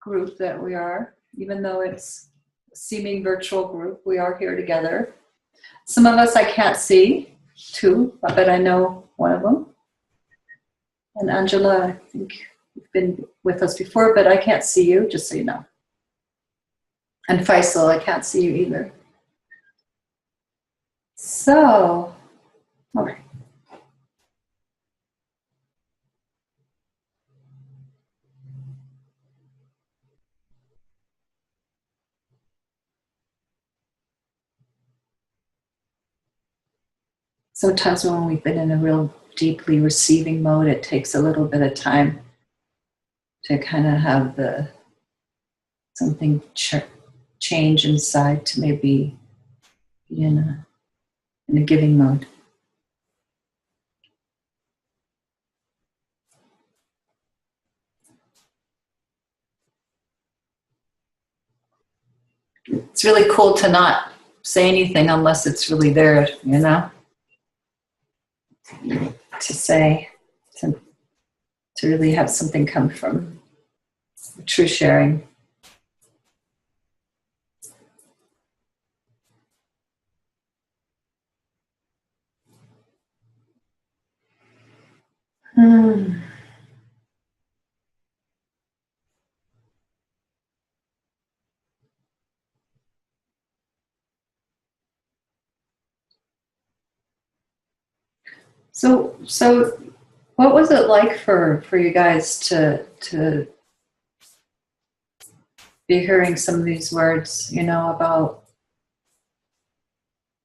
group that we are, even though it's a seeming virtual group, we are here together. Some of us I can't see, too, but I know one of them. And Angela, I think you've been with us before, but I can't see you, just so you know. And Faisal, I can't see you either. So, all right. Sometimes when we've been in a real deeply receiving mode, it takes a little bit of time to kind of have something change inside to maybe be in a giving mode. It's really cool to not say anything unless it's really there, you know? To say, to really have something come from true sharing. So what was it like for you guys to be hearing some of these words, you know, about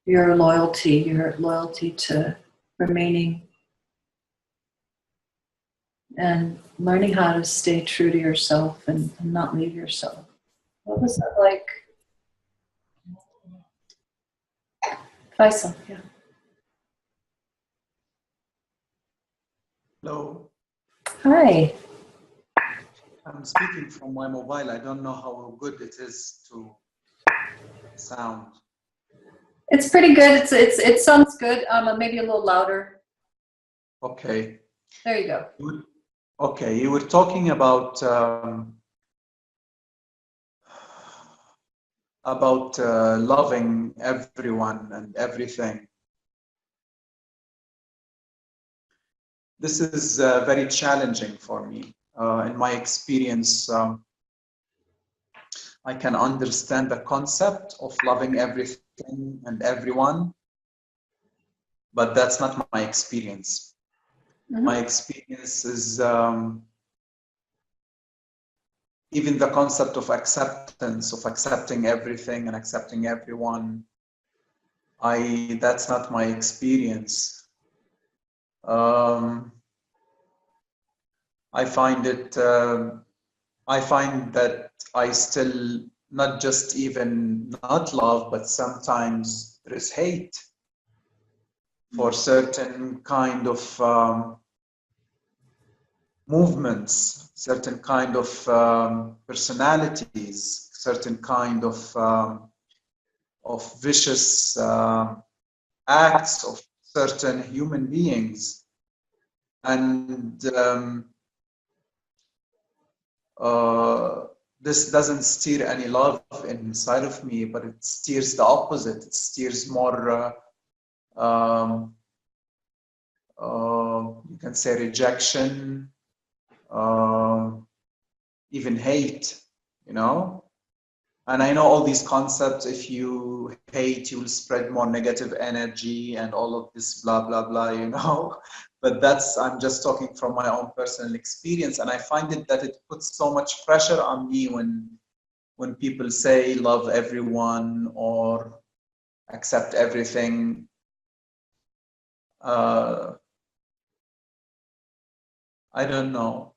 your loyalty to remaining and learning how to stay true to yourself and not leave yourself? What was that like? Faisal, yeah. Hello. Hi. I'm speaking from my mobile. I don't know how good it is to sound. It's pretty good. It sounds good. Maybe a little louder. Okay. There you go. Okay, you were talking about loving everyone and everything. This is very challenging for me. In my experience, I can understand the concept of loving everything and everyone, but that's not my experience. Mm-hmm. My experience is even the concept of acceptance, of accepting everything and accepting everyone. That's not my experience. I find that I still not just even not love, but sometimes there is hate for certain kind of movements, certain kind of personalities, certain kind of vicious acts of certain human beings. And this doesn't steer any love inside of me, but it steers the opposite. It steers more, you can say, rejection, even hate, you know? And I know all these concepts, if you hate, you will spread more negative energy and all of this blah, blah, blah, you know? But I'm just talking from my own personal experience. And I find that it puts so much pressure on me when people say love everyone or accept everything. I don't know.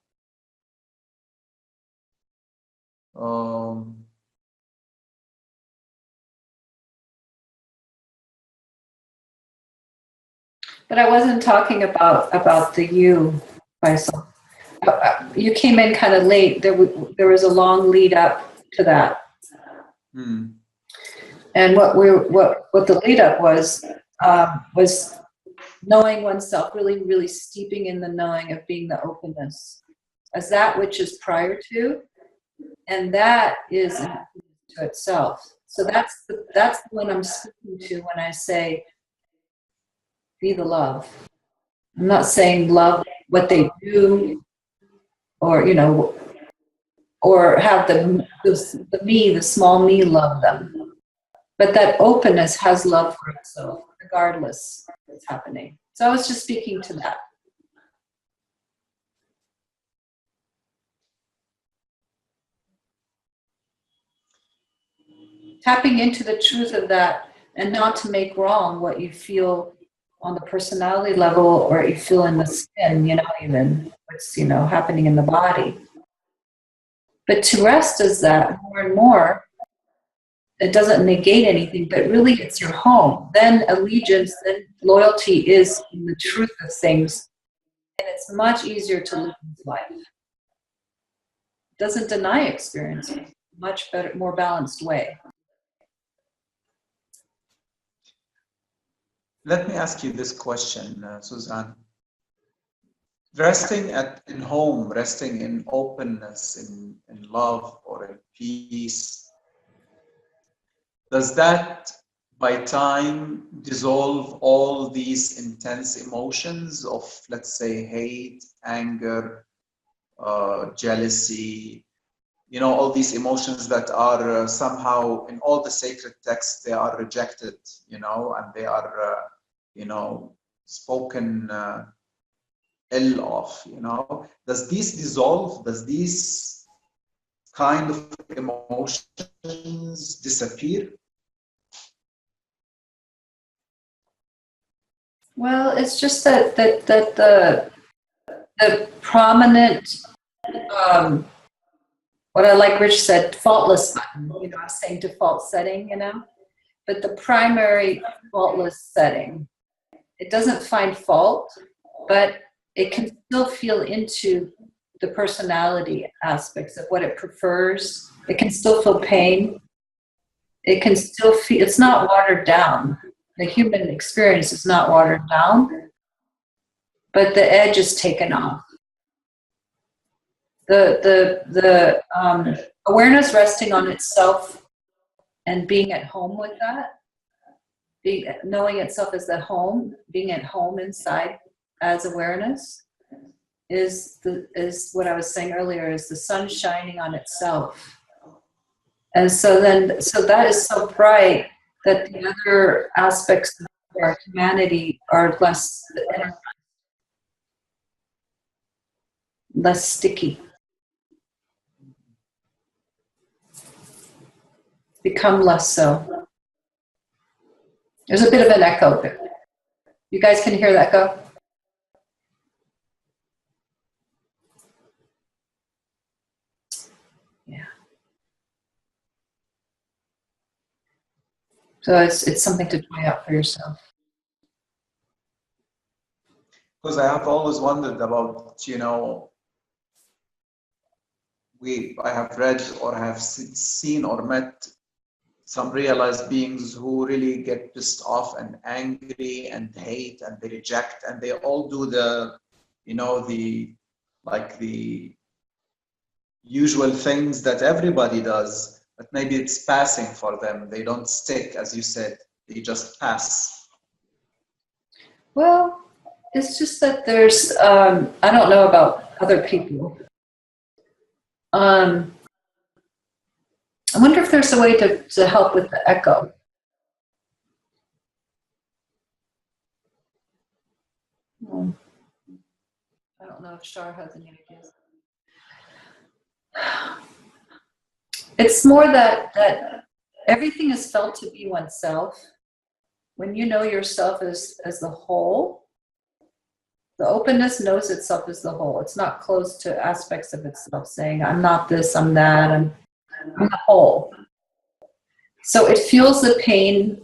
But I wasn't talking about the you, Faisal. You came in kind of late. There was a long lead up to that. And what the lead up was knowing oneself, really, really steeping in the knowing of being the openness as that which is prior to, And that is to itself. So that's the one I'm speaking to when I say be the love. I'm not saying love what they do, or or have the small me love them. But that openness has love for itself, regardless of what's happening. So I was just speaking to that. Tapping into the truth of that, and not to make wrong what you feel on the personality level, or you feel in the skin, even what's, happening in the body. But to rest as that more and more, it doesn't negate anything, but really it's your home. Then allegiance, then loyalty is in the truth of things. And it's much easier to live this life. It doesn't deny experience, much better, more balanced way. Let me ask you this question, Suzanne. Resting in home, resting in openness, in love, or in peace, does that by time dissolve all these intense emotions of, let's say, hate, anger, jealousy, all these emotions that are somehow in all the sacred texts, they are rejected, and they are, spoken ill of, Does this dissolve? Does these kind of emotions disappear? Well, it's just that the prominent, what I like Rich said, faultless button. I was saying default setting, but the primary faultless setting. It doesn't find fault, but it can still feel into the personality aspects of what it prefers. It can still feel pain. It can still feel, it's not watered down. The human experience is not watered down, but the edge is taken off. The awareness resting on itself and being at home with that, knowing itself as the home, being at home inside as awareness, is what I was saying earlier, is the sun shining on itself. And so that is so bright that the other aspects of our humanity are less sticky. Become less so. There's a bit of an echo there. You guys can hear the echo? Yeah. So it's something to try out for yourself. Because I have always wondered about, I have read or have seen or met some realized beings who really get pissed off and angry and hate and they reject, and they all do the usual things that everybody does, but maybe it's passing for them. They don't stick, as you said, they just pass. Well, it's just that there's, I don't know about other people. I wonder if there's a way to help with the echo. I don't know if Shar has any ideas. It's more that everything is felt to be oneself. When you know yourself as the whole, the openness knows itself as the whole. It's not closed to aspects of itself, saying, I'm not this, I'm that, I'm the whole. So it feels the pain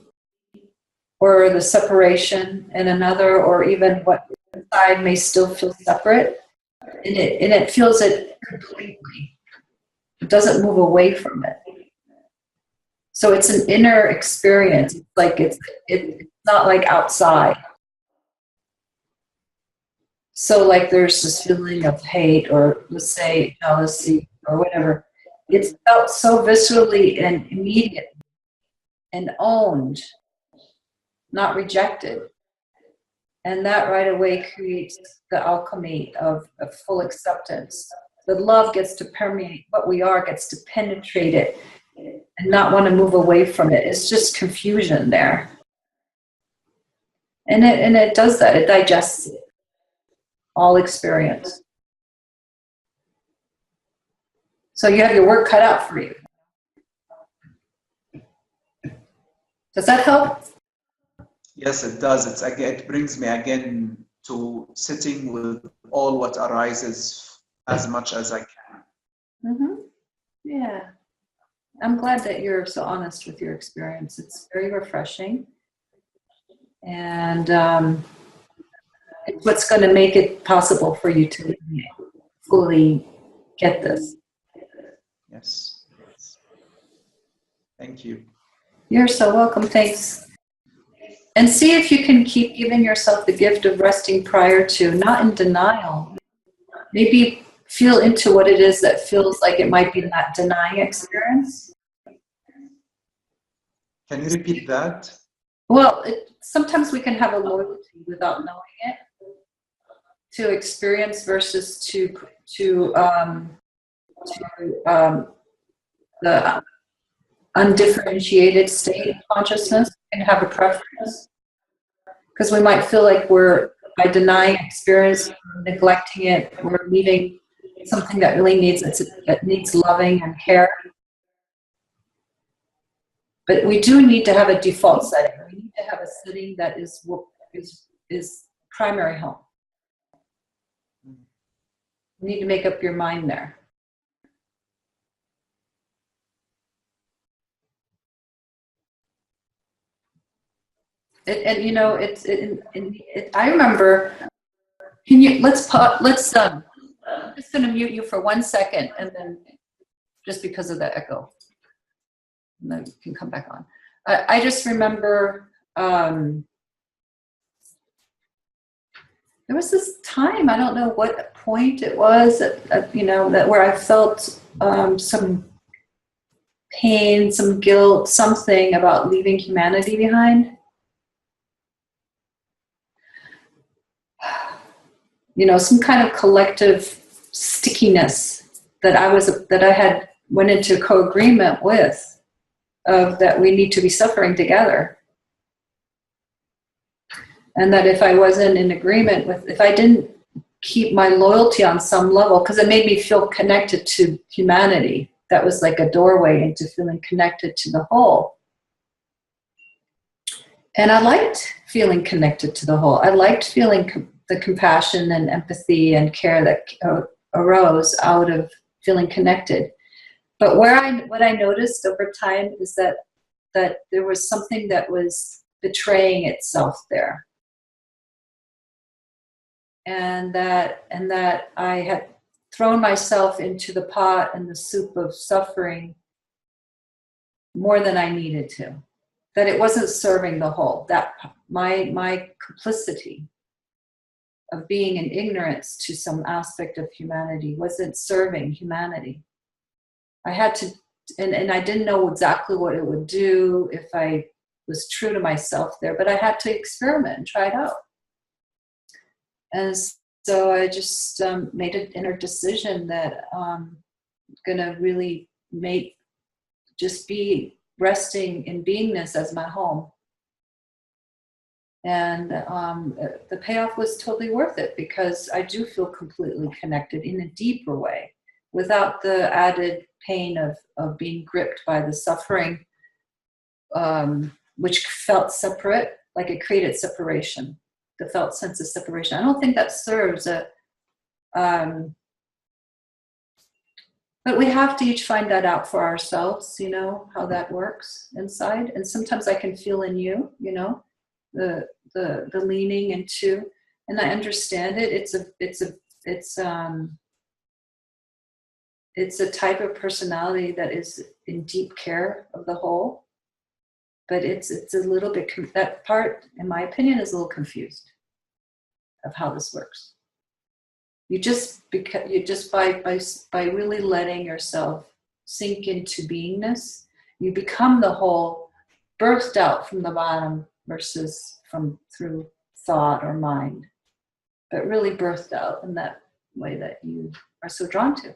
or the separation in another, or even what inside may still feel separate, and it feels it completely. It doesn't move away from it. So it's an inner experience. It's like it's not like outside. So like there's this feeling of hate, or let's say jealousy or whatever. It's felt so viscerally and immediate and owned, not rejected. And that right away creates the alchemy of full acceptance. The love gets to permeate what we are, gets to penetrate it and not want to move away from it. It's just confusion there. And it does that. It digests all experience. So you have your work cut out for you. Does that help? Yes, it does. It brings me again to sitting with all what arises as much as I can. Mm-hmm. Yeah. I'm glad that you're so honest with your experience. It's very refreshing. And it's what's going to make it possible for you to fully get this. Yes. Thank you. You're so welcome. Thanks. And see if you can keep giving yourself the gift of resting prior to, not in denial. Maybe feel into what it is that feels like it might be that denying experience. Can you repeat that? Well, sometimes we can have a loyalty without knowing it to experience versus to the undifferentiated state of consciousness and have a preference. Because we might feel like we're, by denying experience, neglecting it, we're leaving something that really needs loving and care. But we do need to have a default setting. We need to have a setting that is primary home. You need to make up your mind there. And you know, I remember. Can you I'm just going to mute you for 1 second, and then just because of the echo, and then you can come back on. I just remember there was this time, I don't know what point it was, you know, that where I felt some pain, some guilt, something about leaving humanity behind. You know, some kind of collective stickiness that I had went into co-agreement with, of that we need to be suffering together. And that if I wasn't in agreement with, if I didn't keep my loyalty on some level, because it made me feel connected to humanity, that was like a doorway into feeling connected to the whole. And I liked feeling connected to the whole. I liked feeling the compassion and empathy and care that arose out of feeling connected. But what I noticed over time is that there was something that was betraying itself there. And that I had thrown myself into the pot and the soup of suffering more than I needed to. That it wasn't serving the whole. That my complicity of being in ignorance to some aspect of humanity wasn't serving humanity. I had to, and I didn't know exactly what it would do if I was true to myself there, but I had to experiment and try it out. And so I just made an inner decision that I'm gonna really just be resting in beingness as my home. And the payoff was totally worth it, because I do feel completely connected in a deeper way, without the added pain of being gripped by the suffering, which felt separate, like it created separation, the felt sense of separation. I don't think that serves but we have to each find that out for ourselves, you know, how that works inside. And sometimes I can feel in you, you know, the leaning into, and I understand it. It's a type of personality that is in deep care of the whole, but it's a little bit, that part, in my opinion, is a little confused of how this works. You just by really letting yourself sink into beingness, you become the whole, birthed out from the bottom versus from through thought or mind, but really birthed out in that way that you are so drawn to.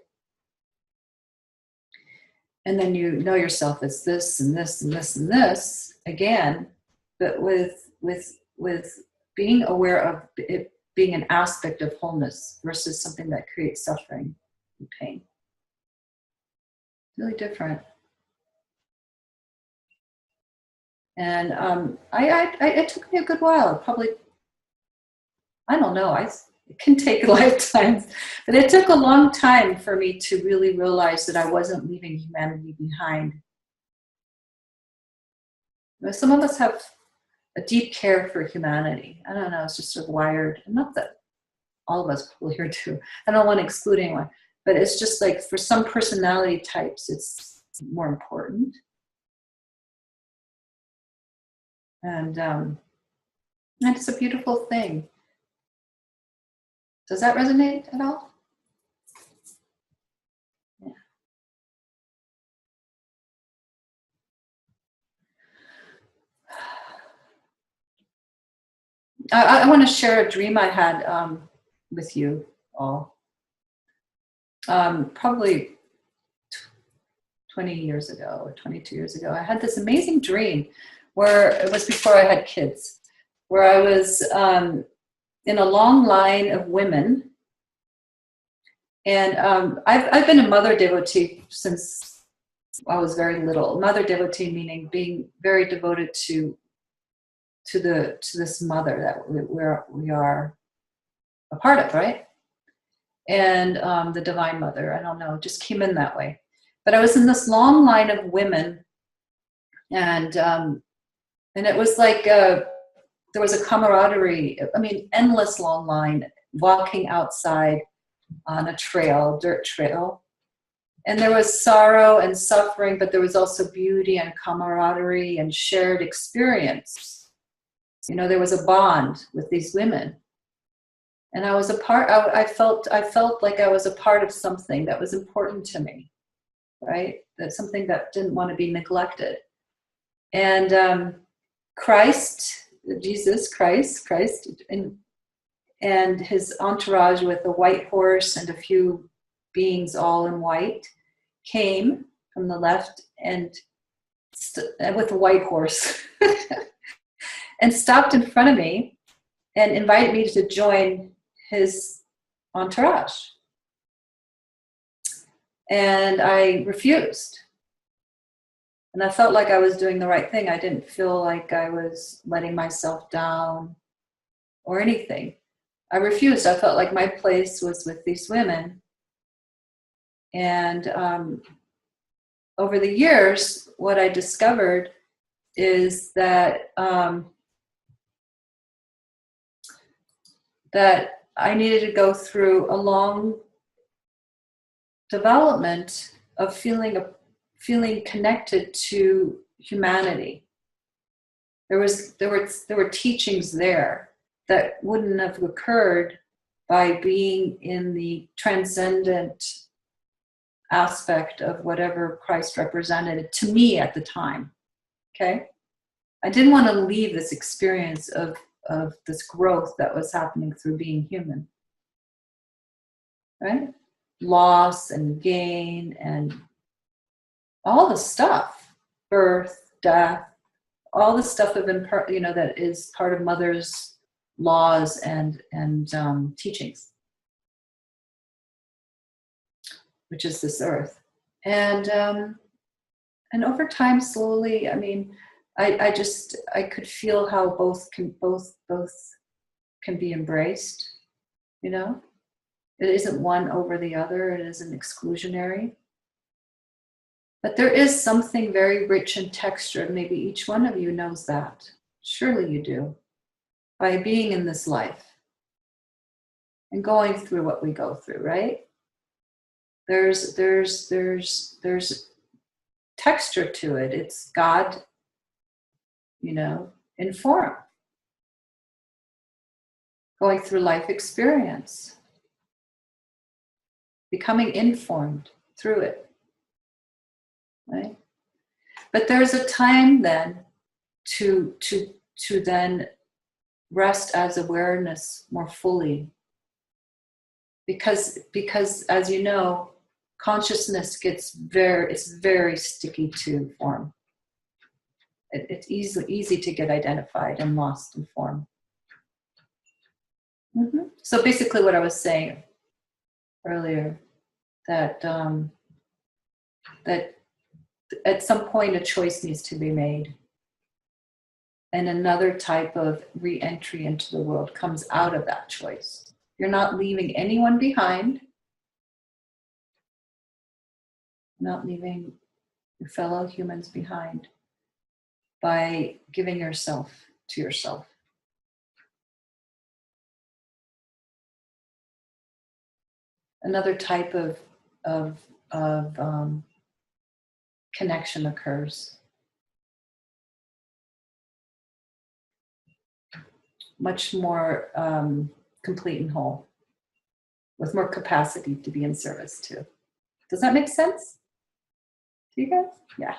And then you know yourself as this and this and this and this again, but with being aware of it being an aspect of wholeness versus something that creates suffering and pain. Really different. And it took me a good while. Probably, I don't know. It can take lifetimes, but it took a long time for me to really realize that I wasn't leaving humanity behind. Some of us have a deep care for humanity. I don't know. It's just sort of wired. Not that all of us people here do. I don't want to exclude anyone, but it's just like for some personality types, it's more important. And it's a beautiful thing. Does that resonate at all? Yeah. I want to share a dream I had with you all. Probably 20 years ago or 22 years ago, I had this amazing dream where it was before I had kids, where I was in a long line of women. And I've been a mother devotee since I was very little. Mother devotee meaning being very devoted to this mother that we are a part of, right? And the Divine Mother, I don't know, just came in that way. But I was in this long line of women, and it was like there was a camaraderie. I mean, endless long line, walking outside on a trail, dirt trail. And there was sorrow and suffering, but there was also beauty and camaraderie and shared experience. You know, there was a bond with these women. And I was a part, I felt like I was a part of something that was important to me, right? That's something that didn't want to be neglected. And Jesus Christ, and his entourage with a white horse and a few beings all in white came from the left and with a white horse and stopped in front of me and invited me to join his entourage. And I refused. And I felt like I was doing the right thing. I didn't feel like I was letting myself down or anything. I refused. I felt like my place was with these women. And over the years, what I discovered is that that I needed to go through a long development of feeling connected to humanity. There were teachings there that wouldn't have occurred by being in the transcendent aspect of whatever Christ represented to me at the time. Okay? I didn't want to leave this experience of this growth that was happening through being human. Right? Loss and gain and all the stuff, birth, death, all the stuff that is part of Mother's laws and teachings, which is this earth. And over time, slowly, I mean, I could feel how both can be embraced. You know, it isn't one over the other. It isn't exclusionary. But there is something very rich in texture. Maybe each one of you knows that. Surely you do. By being in this life and going through what we go through, right? There's texture to it. It's God, in form. Going through life experience. Becoming informed through it. right? But there's a time then to then rest as awareness more fully, because as you know, consciousness it's very sticky to form. It's easy to get identified and lost in form. So basically what I was saying earlier, that that at some point a choice needs to be made, and another type of re-entry into the world comes out of that choice. You're not leaving anyone behind, not leaving your fellow humans behind by giving yourself to yourself. Another type of connection occurs. Much more complete and whole, with more capacity to be in service too. Does that make sense to you guys? Yeah.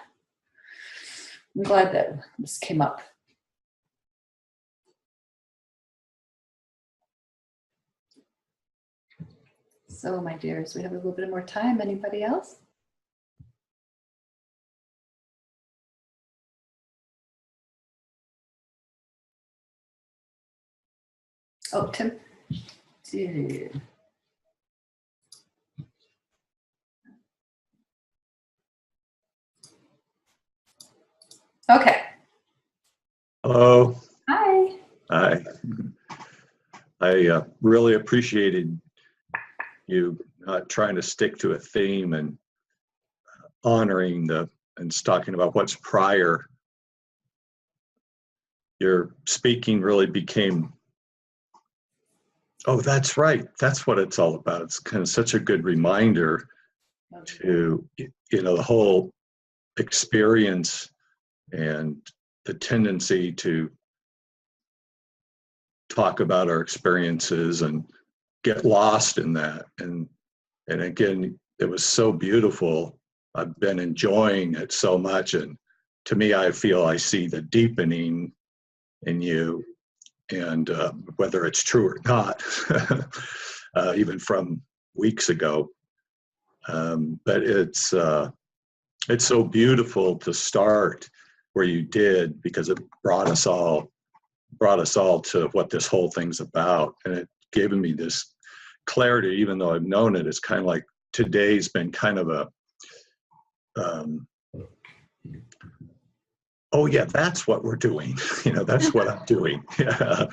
I'm glad that this came up. So, my dears, we have a little bit more time. Anybody else? Oh, Tim. Dude. Okay. Hello. Hi. Hi. I really appreciated you trying to stick to a theme and honoring and talking about what's prior. Your speaking really became, oh, that's right. That's what it's all about. It's kind of such a good reminder to, the whole experience and the tendency to talk about our experiences and get lost in that. And again, it was so beautiful. I've been enjoying it so much. And to me, I feel I see the deepening in you, and whether it's true or not, even from weeks ago. But it's so beautiful to start where you did, because it brought us all to what this whole thing's about. And it gave me this clarity, even though I've known it. It's kind of like today's been kind of a, oh yeah, that's what we're doing. That's what I'm doing. Yeah.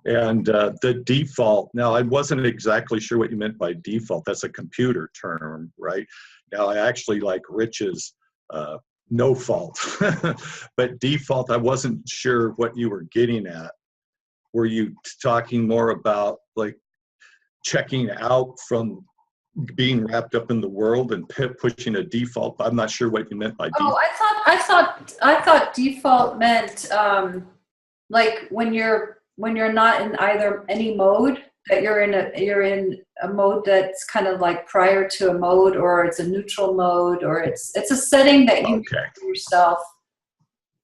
And the default, now I wasn't exactly sure what you meant by default. That's a computer term, right? Now I actually like Rich's no fault, but default, I wasn't sure what you were getting at. Were you talking more about like checking out from being wrapped up in the world and pushing a default? I'm not sure what you meant by default. Oh, I thought default meant like when you're not in either any mode, that you're in a mode that's kind of like prior to a mode, or it's a neutral mode, or it's a setting that you make for yourself.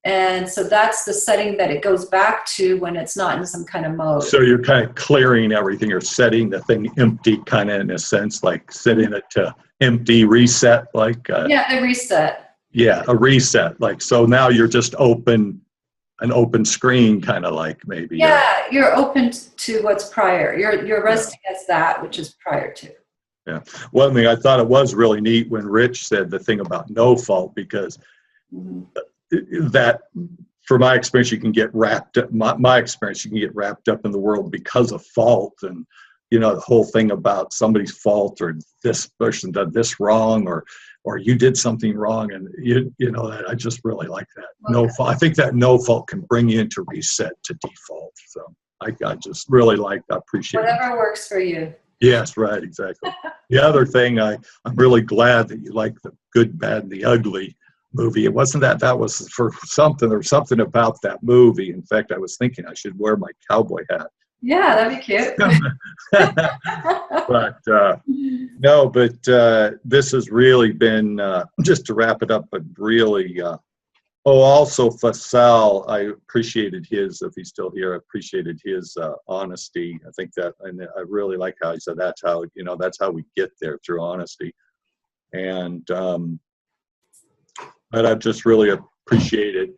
And so that's the setting that it goes back to when it's not in some kind of mode. So you're kind of clearing everything, or setting the thing empty, kind of in a sense, like setting it to empty, reset, like yeah, a reset. Yeah, a reset. Like, so now you're just an open screen, kind of like maybe. Yeah, you're open to what's prior. You're resting as that which is prior to. Yeah. One thing I thought it was really neat when Rich said the thing about no fault, because that, for my experience, you can get wrapped up, my experience, you can get wrapped up in the world because of fault. And, the whole thing about somebody's fault, or this person did this wrong, or you did something wrong. And that I just really like that. Okay. No fault. I think that no fault can bring you into reset to default. So I just really appreciate whatever works for you. Yes, right, exactly. The other thing, I'm really glad that you like the Good, Bad, and the Ugly movie. It wasn't that was for something, or something about that movie. In fact, I was thinking I should wear my cowboy hat Yeah, that'd be cute. But no, but this has really been, just to wrap it up, but really, also Faisal, I appreciated his, if he's still here, I appreciated his honesty. I think that, and I really like how he said that's how, that's how we get there, through honesty. And, but I've just really appreciated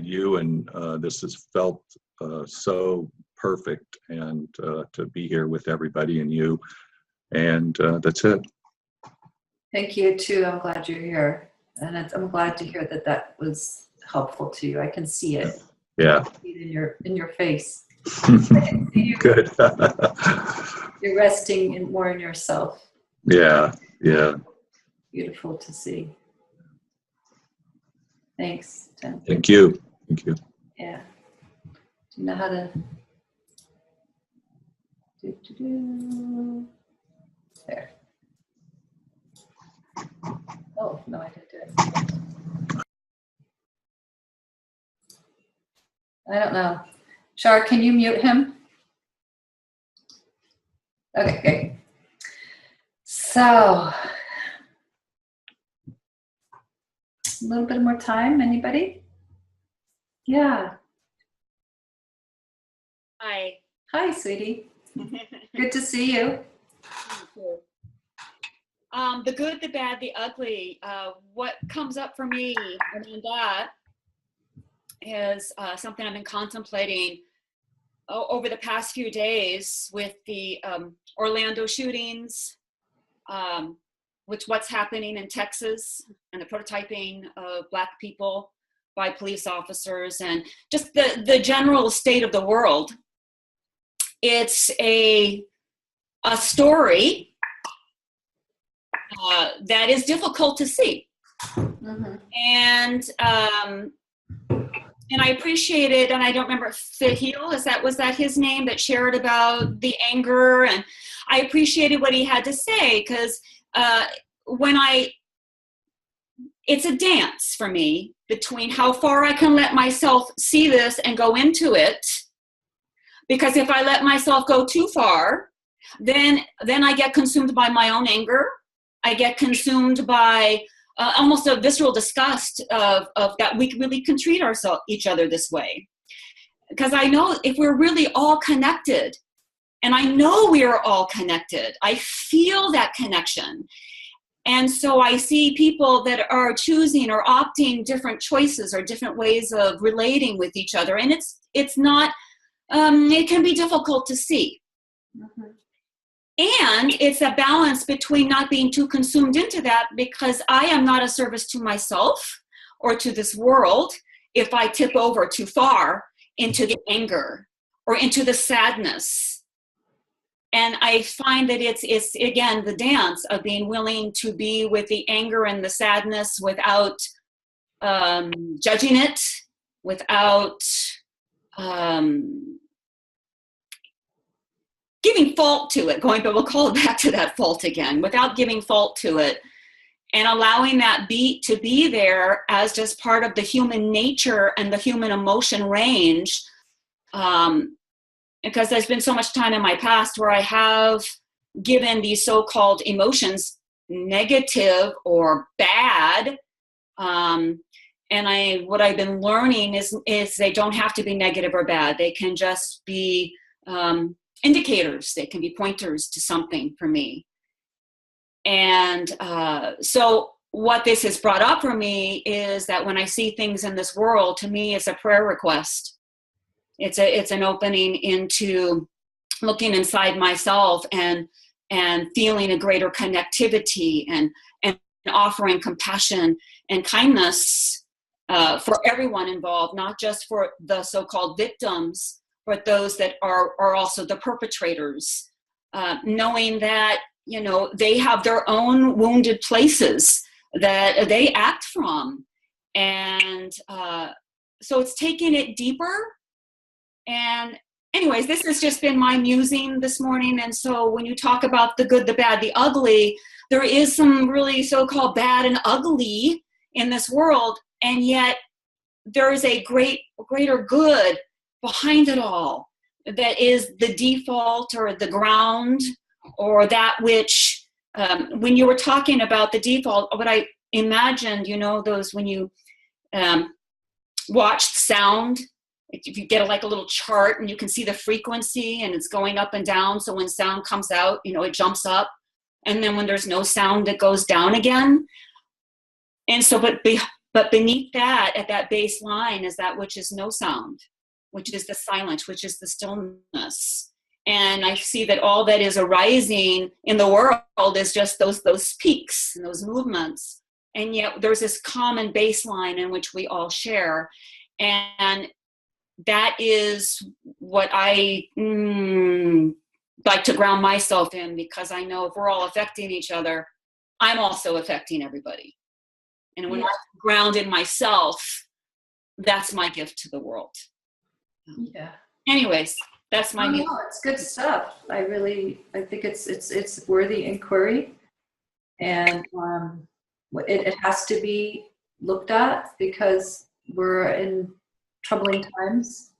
you, and this has felt so perfect, and to be here with everybody and you. And that's it. Thank you too. I'm glad you're here, and I'm glad to hear that that was helpful to you. I can see it. Yeah. I can see it in your face. I can see you. Good. You're resting more in yourself. Yeah. Yeah. Beautiful to see. Thanks, Tim. Thank you. Thank you. Yeah. Do you know how to There. Oh, no, I didn't do it. I don't know. Shar, can you mute him? Okay, great. So, a little bit more time, anybody? Yeah. Hi. Hi, sweetie. Good to see you. The good, the bad, the ugly. What comes up for me in that is something I've been contemplating over the past few days with the Orlando shootings, with what's happening in Texas and the prototyping of Black people by police officers, and just the general state of the world. It's a story that is difficult to see. Mm-hmm. And I appreciate it, and I don't remember Fahil, was that his name, that shared about the anger, and I appreciated what he had to say, because it's a dance for me between how far I can let myself see this and go into it, because if I let myself go too far, then I get consumed by my own anger. I get consumed by almost a visceral disgust of that we really can treat each other this way. Because I know if we're really all connected, and I know we are all connected, I feel that connection. And so I see people that are choosing or opting different choices or different ways of relating with each other. And it's not, it can be difficult to see. Mm-hmm. And it's a balance between not being too consumed into that, because I am not a service to myself or to this world if I tip over too far into the anger or into the sadness. And I find that it's again, the dance of being willing to be with the anger and the sadness without judging it, without giving fault to it, we'll call it back to that fault again, without giving fault to it, and allowing that beat to be there as just part of the human nature and the human emotion range. Because there's been so much time in my past where I have given these so-called emotions negative or bad. And what I've been learning is they don't have to be negative or bad. They can just be indicators. They can be pointers to something for me. And so what this has brought up for me is that when I see things in this world, to me, it's a prayer request. It's an opening into looking inside myself and feeling a greater connectivity and offering compassion and kindness for everyone involved, not just for the so-called victims, but those that are also the perpetrators, knowing that, they have their own wounded places that they act from. And so it's taking it deeper. And anyways, this has just been my musing this morning. And so when you talk about the good, the bad, the ugly, there is some really so-called bad and ugly in this world. And yet there is a greater good behind it all. that is the default or the ground, or that which, when you were talking about the default, what I imagined, you know, those when you watch sound, if you get like a little chart and you can see the frequency and it's going up and down. So when sound comes out, you know, it jumps up. And then when there's no sound, it goes down again. And so, but beneath that, at that baseline, is that which is no sound, which is the silence, which is the stillness. And I see that all that is arising in the world is just those peaks and those movements. And yet there's this common baseline in which we all share. And that is what I like to ground myself in, because I know if we're all affecting each other, I'm also affecting everybody. And when I ground in myself, that's my gift to the world. Yeah. Anyways, that's my No, it's good stuff. I think it's worthy inquiry, and it has to be looked at because we're in troubling times,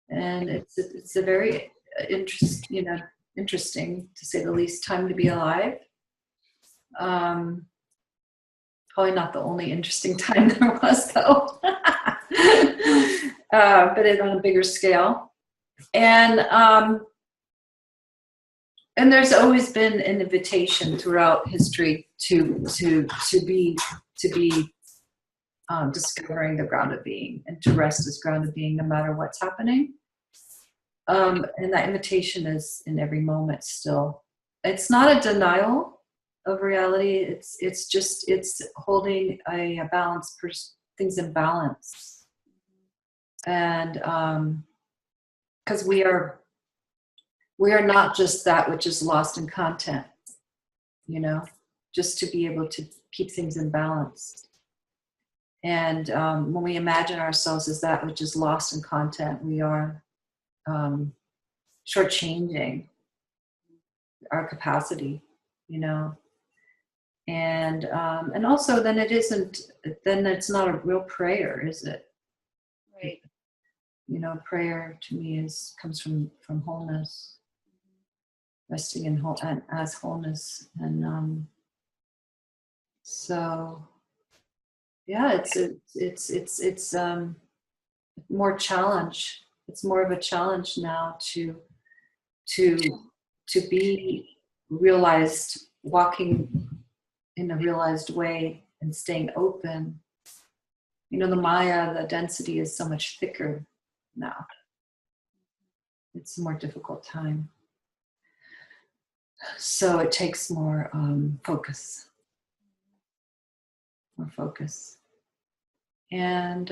and it's a very interesting, to say the least, time to be alive. Probably not the only interesting time there was, though, but it on a bigger scale. And there's always been an invitation throughout history to be discovering the ground of being, and to rest as ground of being no matter what's happening. And that invitation is in every moment still. It's not a denial of reality. It's holding a balance, things in balance. And because we are not just that which is lost in content, you know, just to be able to keep things in balance. And when we imagine ourselves as that which is lost in content, we are shortchanging our capacity, you know. And also then it's not a real prayer, is it? Right. You know, prayer to me comes from wholeness, resting in as wholeness, and so yeah, it's more challenge. It's more of a challenge now to be realized, walking in a realized way and staying open. You know, the Maya, the density is so much thicker now. It's a more difficult time. So it takes more focus. More focus. And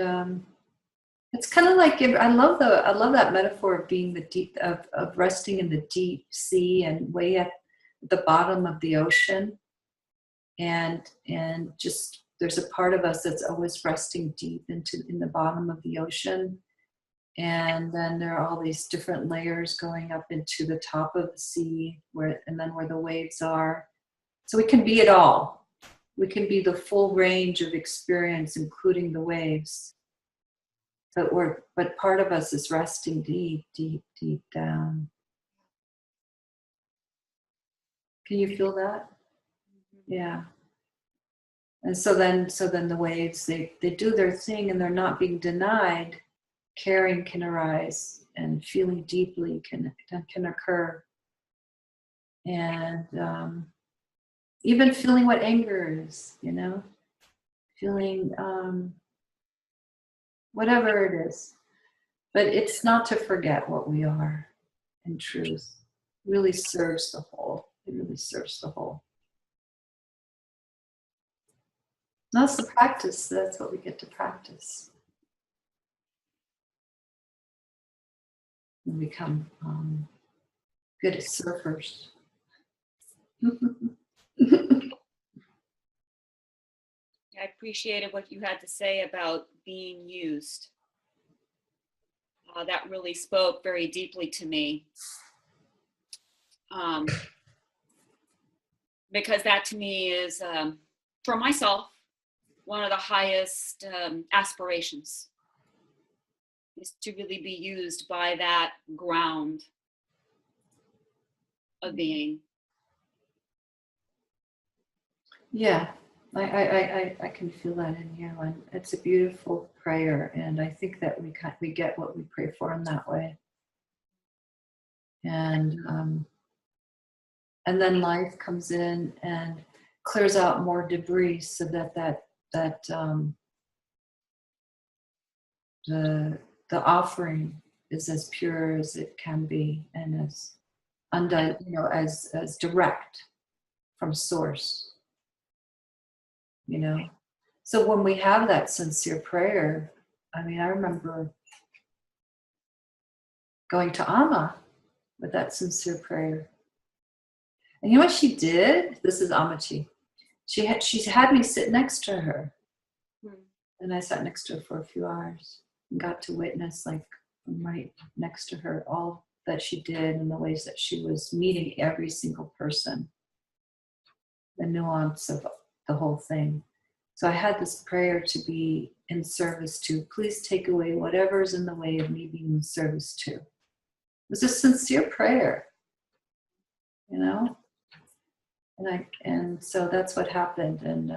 it's kind of like, I love that metaphor of being the deep, of resting in the deep sea and way at the bottom of the ocean. And just, there's a part of us that's always resting deep in the bottom of the ocean. And then there are all these different layers going up into the top of the sea, where the waves are. So we can be it all. We can be the full range of experience, including the waves. But part of us is resting deep, deep, deep down. Can you feel that? Yeah. And so then the waves, they do their thing, and they're not being denied. Caring can arise, and feeling deeply can occur. And even feeling what anger is, you know, feeling whatever it is. But it's not to forget what we are in truth. It really serves the whole. It really serves the whole. That's the practice. That's what we get to practice. We become good at surfers. I appreciated what you had to say about being used. That really spoke very deeply to me. Because that to me is, for myself, one of the highest aspirations. is to really be used by that ground of being. Yeah, I can feel that in you, and it's a beautiful prayer, and I think that we get what we pray for in that way, and then life comes in and clears out more debris, so that the offering is as pure as it can be, and as as direct from source. So when we have that sincere prayer, I remember going to Amma with that sincere prayer. And you know what she did? This is Amachi. She had me sit next to her. And I sat next to her for a few hours and got to witness, like, right next to her, all that she did and the ways that she was meeting every single person, the nuance of the whole thing. So I had this prayer to be in service to. Please take away whatever's in the way of me being in service to. It was a sincere prayer, and so that's what happened. And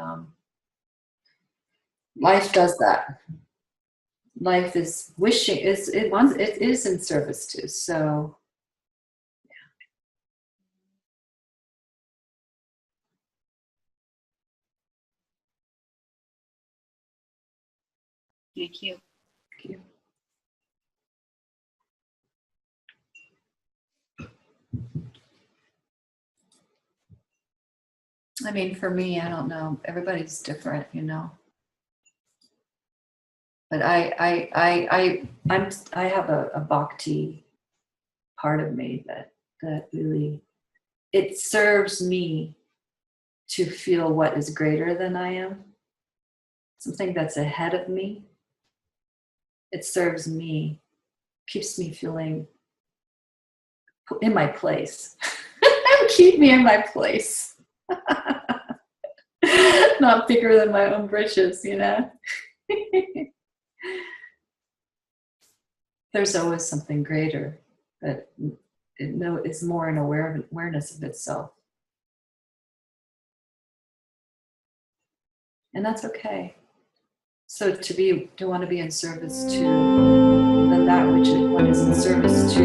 life does that. Life is wishing, it is in service to. So Thank you. thank you. For me, I don't know. Everybody's different, But I have a bhakti part of me that really, it serves me to feel what is greater than I am, something that's ahead of me. It serves me, keeps me feeling in my place. Keep me in my place. Not bigger than my own britches, There's always something greater that is more in awareness of itself. And that's okay. So to want to be in service to, then that which one is in service to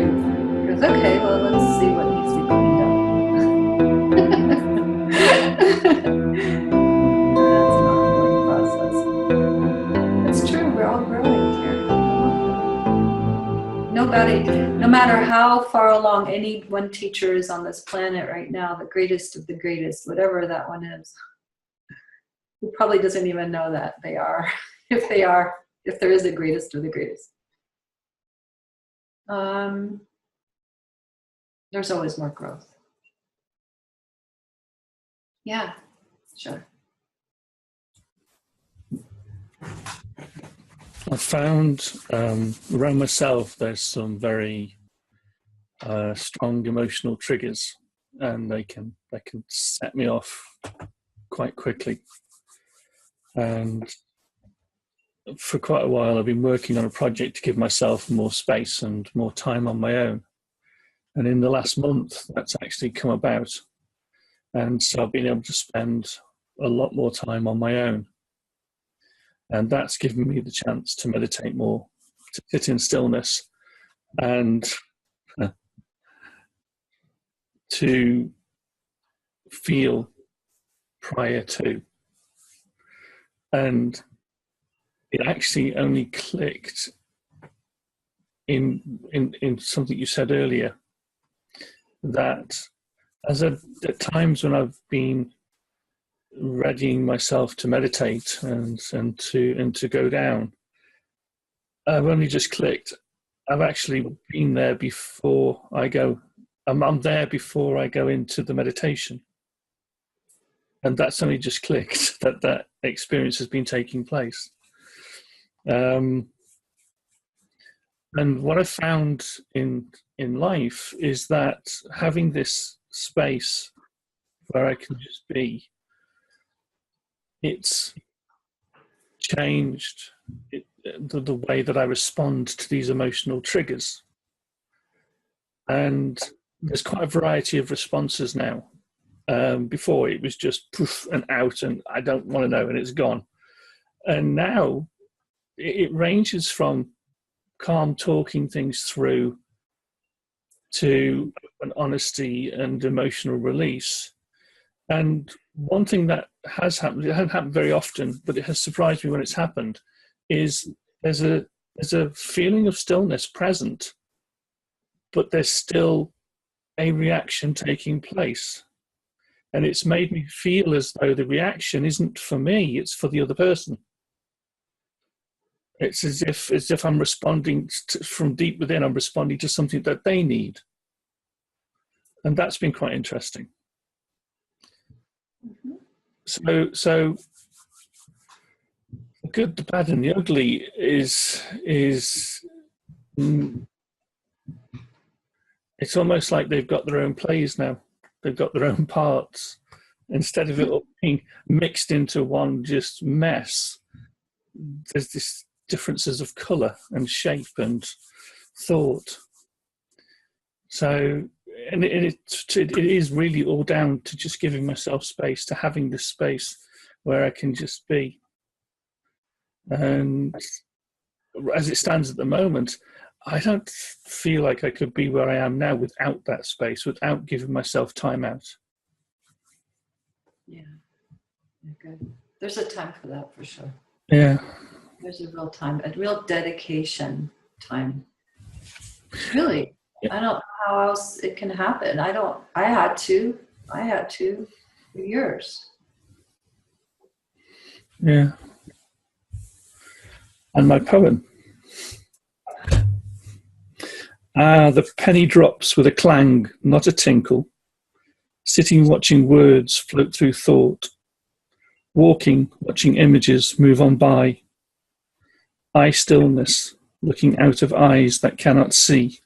goes, okay, well, let's see what needs to be cleaned up. That's an ongoing process. It's true, we're all growing here. Nobody, no matter how far along any one teacher is on this planet right now, the greatest of the greatest, whatever that one is, who probably doesn't even know that they are, if there is a greatest of the greatest. There's always more growth. Yeah, sure. I found around myself there's some very strong emotional triggers, and they can set me off quite quickly. And for quite a while I've been working on a project to give myself more space and more time on my own. And in the last month that's actually come about. And so I've been able to spend a lot more time on my own. And that's given me the chance to meditate more, to sit in stillness, and to feel prior to. And it actually only clicked in something you said earlier, that at times when I've been readying myself to meditate and to go down, I've only just clicked. I've actually been there before I go. I'm there before I go into the meditation, and that's only just clicked that experience has been taking place. And what I found in life is that having this space where I can just be, it's changed. the way that I respond to these emotional triggers. And there's quite a variety of responses now. Before it was just poof and out, and I don't want to know, and it's gone. And now it ranges from calm talking things through to an honesty and emotional release. And one thing that has happened, it hasn't happened very often, but it has surprised me when it's happened, is there's a feeling of stillness present, but there's still a reaction taking place. And it's made me feel as though the reaction isn't for me, it's for the other person. It's as if I'm responding from deep within, I'm responding to something that they need. And that's been quite interesting. Mm-hmm. So the good, the bad, and the ugly is it's almost like they've got their own plays now. They've got their own parts. Instead of it all being mixed into one just mess, there's this differences of colour and shape and thought. So, and it is really all down to just giving myself space, to having this space where I can just be. And as it stands at the moment, I don't feel like I could be where I am now without that space, without giving myself time out. Yeah. Good. There's a time for that for sure. Yeah. There's a real time, a real dedication time. Really. Yeah. I don't know how else it can happen. I had to for years. Yeah. And my poem. The penny drops with a clang, not a tinkle. Sitting watching words float through thought. Walking, watching images move on by. Eye stillness, looking out of eyes that cannot see.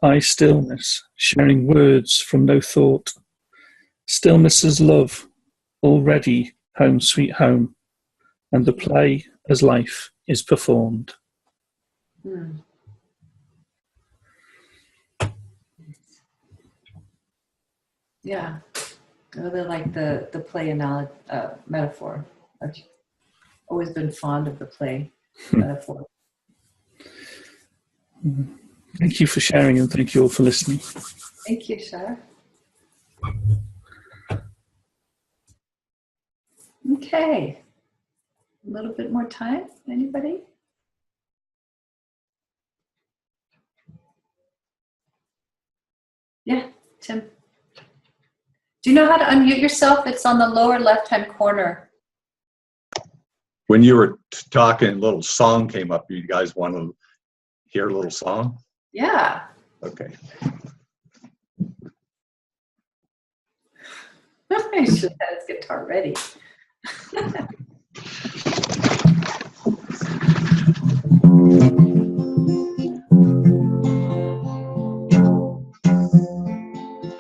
Eye stillness, sharing words from no thought. Stillness as love, already home sweet home. And the play as life is performed. Hmm. Yeah, I really like the play metaphor. I've always been fond of the play metaphor. Thank you for sharing, and thank you all for listening. Thank you, Shar. Okay, a little bit more time. Anybody? Yeah, Tim. Do you know how to unmute yourself? It's on the lower left-hand corner. When you were talking, a little song came up. You guys want to hear a little song? Yeah. Okay. I should have his guitar ready. Can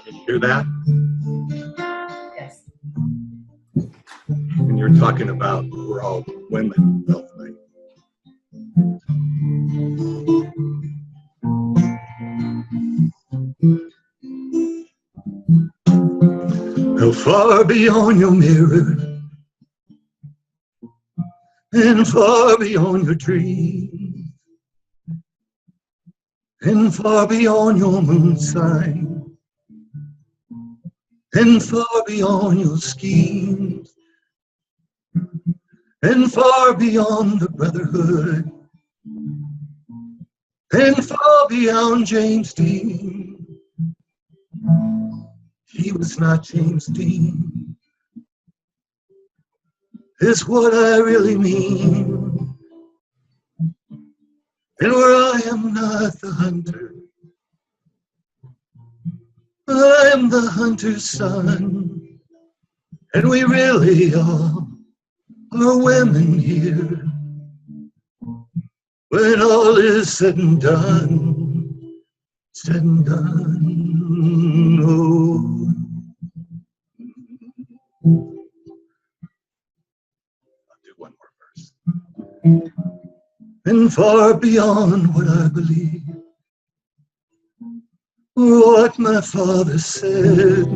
you hear that? Yes. And you're talking about we're all women, healthily. How far beyond your mirror and far beyond your dreams and far beyond your moon sign and far beyond your schemes and far beyond the brotherhood and far beyond James Dean. He was not James Dean, is what I really mean. And where I am not the hunter, I am the hunter's son. And we really all are women here. When all is said and done, said and done, oh. I'll do one more verse. and far beyond what I believe, or what my father said,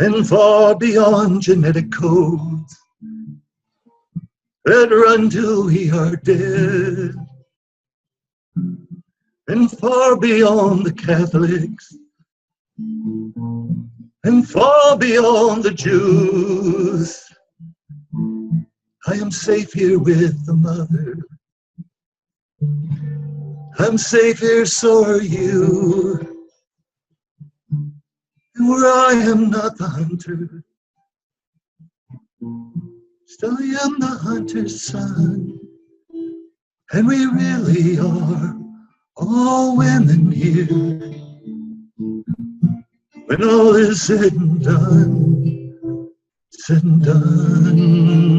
and far beyond genetic codes that run till we are dead, and far beyond the Catholics, and far beyond the Jews. I am safe here with the mother. I'm safe here, so are you. And where I am not the hunter, still I am the hunter's son. And we really are all women here. When all is said and done, said and done.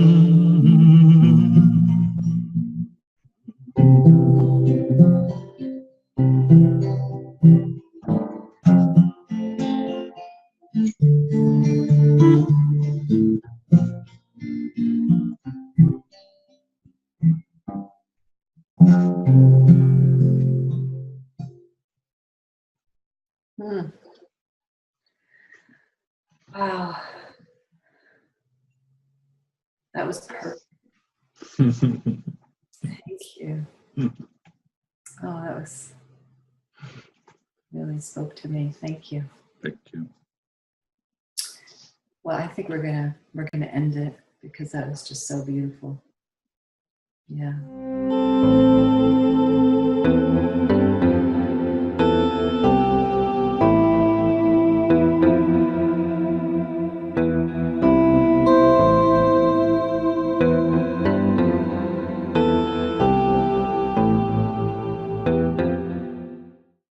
Wow. That was perfect. Thank you. Oh, that was really spoke to me. Thank you. Thank you. Well, I think we're gonna end it because that was just so beautiful. Yeah.